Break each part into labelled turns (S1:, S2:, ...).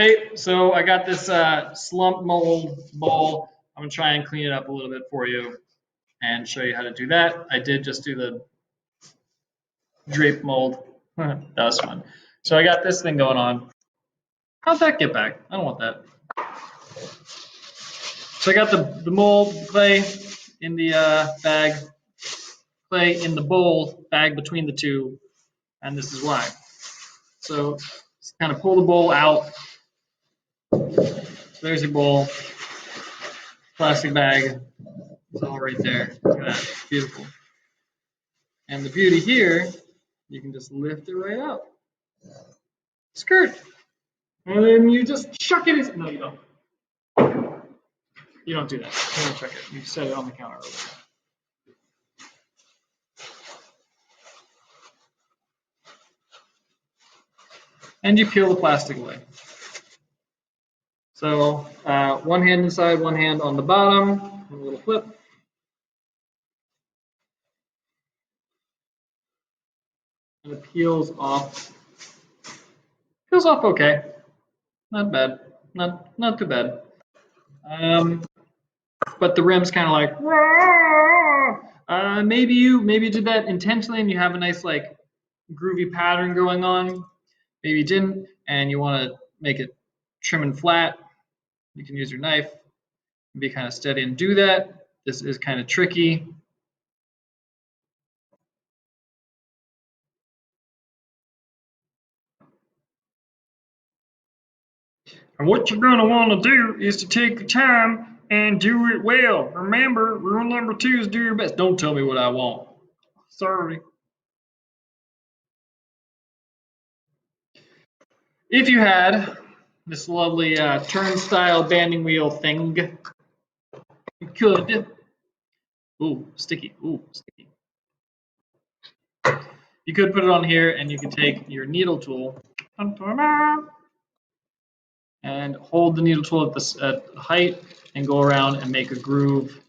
S1: Hey, so I got this slump mold bowl. I'm gonna try and clean it up a little bit for you and show you how to do that. I did just do the drape mold. That was fun. So I got this thing going on. How'd that get back? I don't want that. So I got the mold clay in the bag, clay in the bowl, bag between the two, and this is why. So just kind of pull the bowl out. So there's your bowl, plastic bag. It's all right there. Look at that. Beautiful. And the beauty here, you can just lift it right up. Skirt. And then you just chuck it in. No, you don't. You don't do that. You don't chuck it. You set it on the counter over there. And you peel the plastic away. So one hand inside, one hand on the bottom. A little flip. And it peels off. Peels off okay. Not bad. Not too bad. But the rim's kind of like, maybe you did that intentionally and you have a nice like groovy pattern going on. Maybe you didn't, and you want to make it trim and flat. You can use your knife and be kind of steady and do that. This is kind of tricky. And what you're going to want to do is to take your time and do it well. Remember, rule number 2 is do your best. Don't tell me what I want. Sorry. If you had this lovely turnstile banding wheel thing, you could. Ooh, sticky. Ooh, sticky. You could put it on here and you could take your needle tool and hold the needle tool at height and go around and make a groove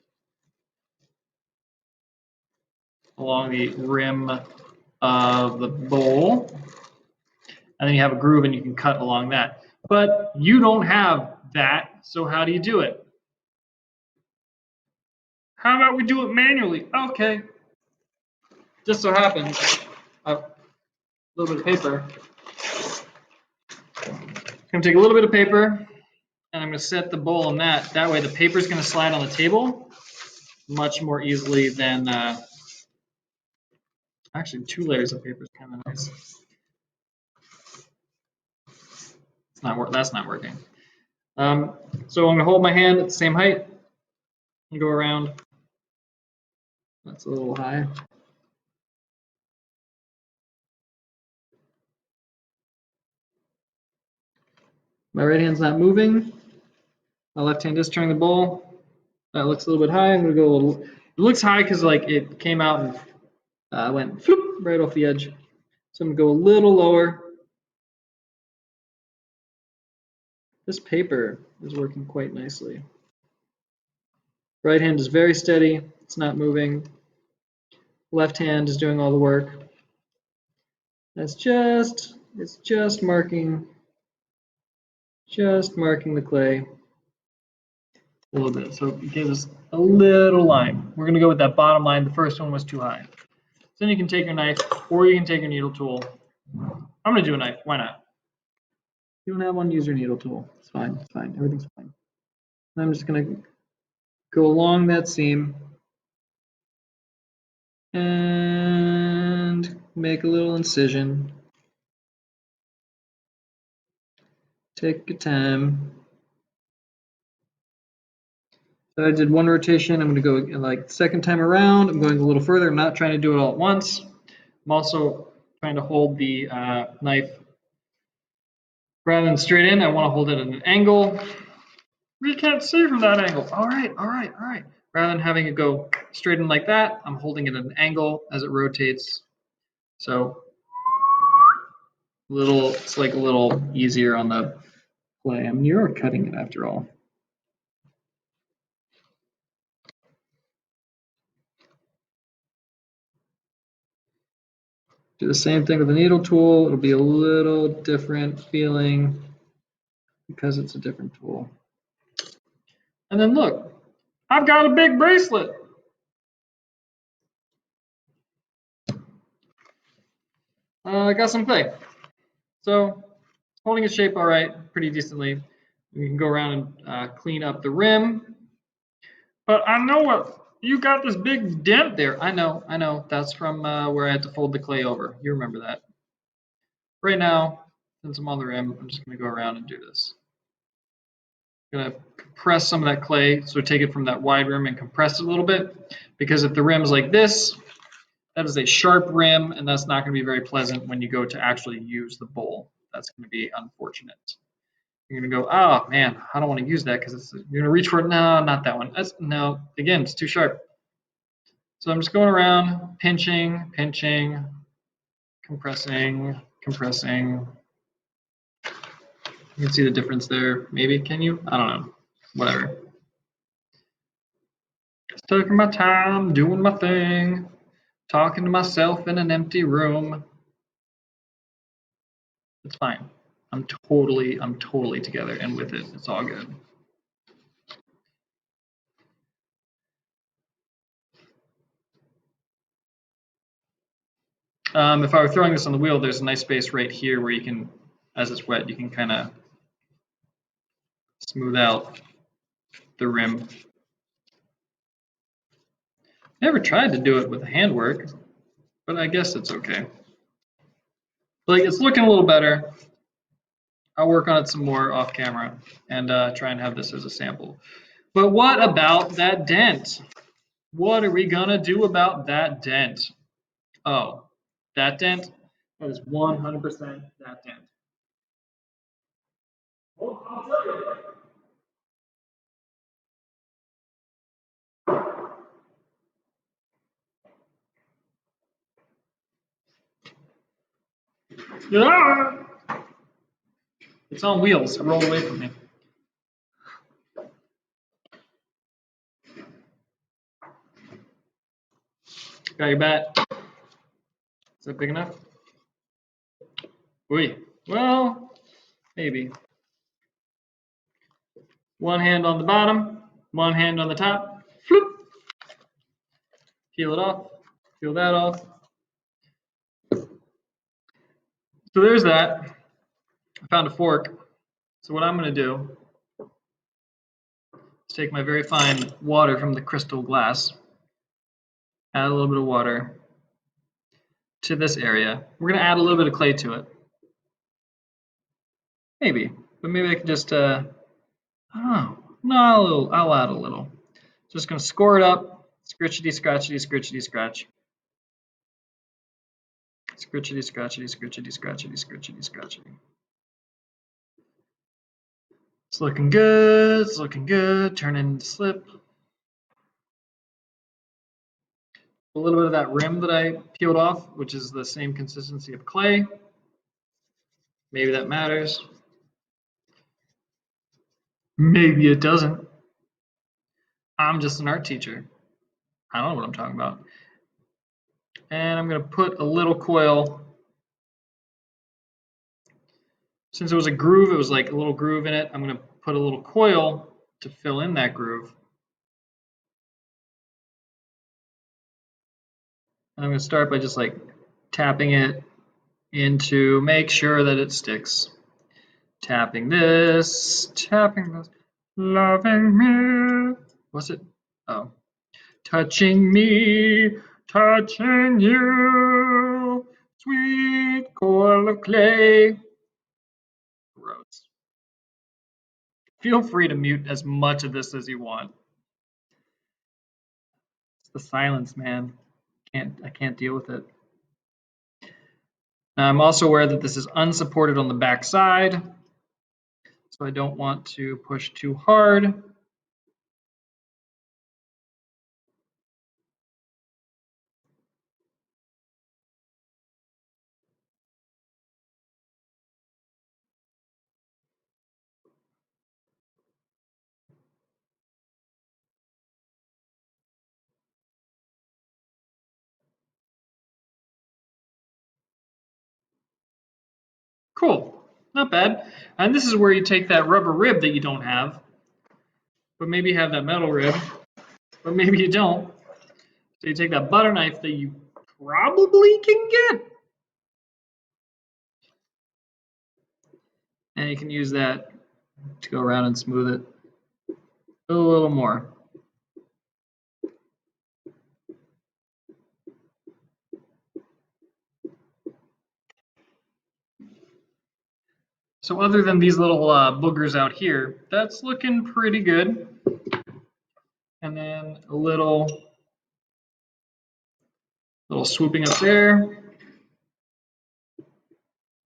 S1: along the rim of the bowl. And then you have a groove and you can cut along that. But you don't have that, so how do you do it? How about we do it manually? Okay. Just so happens, a little bit of paper. I'm going to take a little bit of paper and I'm going to set the bowl on that. That way the paper is going to slide on the table much more easily than, actually 2 layers of paper is kind of nice. That's not working. So I'm going to hold my hand at the same height and go around. That's a little high. My right hand's not moving. My left hand is turning the bowl. That looks a little bit high. I'm going to go a little. It looks high because like it came out and went floop, right off the edge. So I'm going to go a little lower. This paper is working quite nicely. Right hand is very steady. It's not moving. Left hand is doing all the work. It's just marking the clay a little bit. So it gives us a little line. We're going to go with that bottom line. The first one was too high. So then you can take your knife or you can take your needle tool. I'm going to do a knife. Why not? If you don't have one, use your needle tool. It's fine. It's fine. Everything's fine. I'm just going to go along that seam and make a little incision. Take your time. So I did one rotation. I'm going to go like second time around. I'm going a little further. I'm not trying to do it all at once. I'm also trying to hold the knife rather than straight in. I want to hold it at an angle. We can't see from that angle. All right. Rather than having it go straight in like that, I'm holding it at an angle as it rotates. So it's like a little easier on the play. I mean, you're cutting it after all. Do the same thing with the needle tool. It'll be a little different feeling. because it's a different tool. And then look, I've got a big bracelet. I got some clay. So holding its shape all right, pretty decently. We can go around and clean up the rim. But I know what, you got this big dent there. I know. That's from where I had to fold the clay over. You remember that. Right now, since I'm on the rim, I'm just going to go around and do this. I'm going to compress some of that clay, so take it from that wide rim and compress it a little bit. Because if the rim is like this, that is a sharp rim, and that's not going to be very pleasant when you go to actually use the bowl. That's going to be unfortunate. You're going to go, oh man, I don't want to use that because you're going to reach for it. No, not that one. No, again, it's too sharp. So I'm just going around, pinching, compressing. You can see the difference there. Maybe, can you? I don't know. Whatever. Just taking my time, doing my thing, talking to myself in an empty room. It's fine. I'm totally together and with it. It's all good. If I were throwing this on the wheel, there's a nice space right here where you can, as it's wet, you can kind of smooth out the rim. Never tried to do it with handwork, but I guess it's okay. Like, it's looking a little better. I'll work on it some more off camera and try and have this as a sample. But what about that dent? What are we gonna do about that dent? Oh, that dent? That is 100% that dent. Well, I'll tell you. Yeah! It's on wheels. It rolled away from me. Got your bat. Is that big enough? Wait. Well, maybe. One hand on the bottom, one hand on the top. Floop. Peel it off. Peel that off. So there's that. I found a fork. So what I'm going to do is take my very fine water from the crystal glass, add a little bit of water to this area. We're going to add a little bit of clay to it. Maybe. But maybe I can just, oh, no, I'll add a little. Just going to score it up. Scritchity, scratchity, scritchity, scratch. Scritchity, scratchity, scritchity, scratchity, scritchity, scratchity. It's looking good. It's looking good. Turn into slip. A little bit of that rim that I peeled off, which is the same consistency of clay. Maybe that matters. Maybe it doesn't. I'm just an art teacher. I don't know what I'm talking about. And I'm going to put a little coil. Since it was a groove, it was like a little groove in it. I'm going to put a little coil to fill in that groove. And I'm going to start by just like tapping it into make sure that it sticks. Tapping this, loving me. What's it? Oh. Touching me, touching you, sweet coil of clay. Gross. Feel free to mute as much of this as you want. It's the silence, man. I can't deal with it. Now, I'm also aware that this is unsupported on the back side, so I don't want to push too hard. Cool. Not bad. And this is where you take that rubber rib that you don't have, but maybe you have that metal rib, but maybe you don't. So you take that butter knife that you probably can get, and you can use that to go around and smooth it a little more. So other than these little boogers out here, that's looking pretty good. And then a little swooping up there,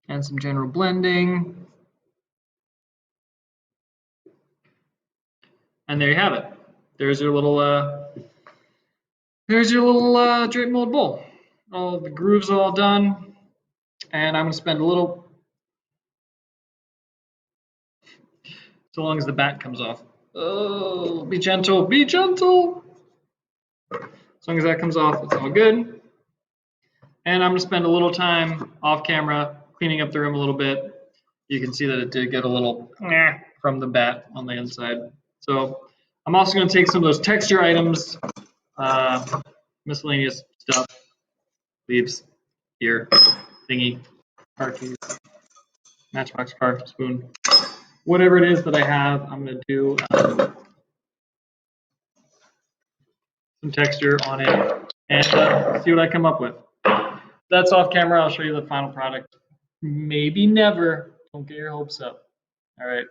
S1: and some general blending. And there you have it. There's your little drape mold bowl. All the grooves are all done, and I'm gonna spend a little, so long as the back comes off. Oh, be gentle, be gentle. As long as that comes off, it's all good. And I'm gonna spend a little time off camera cleaning up the room a little bit. You can see that it did get a little from the bat on the inside. So I'm also gonna take some of those texture items, miscellaneous stuff, leaves, here, thingy, car keys, matchbox car, spoon, whatever it is that I have, I'm gonna do some texture on it and see what I come up with. That's off camera. I'll show you the final product. Maybe never. Don't get your hopes up. All right.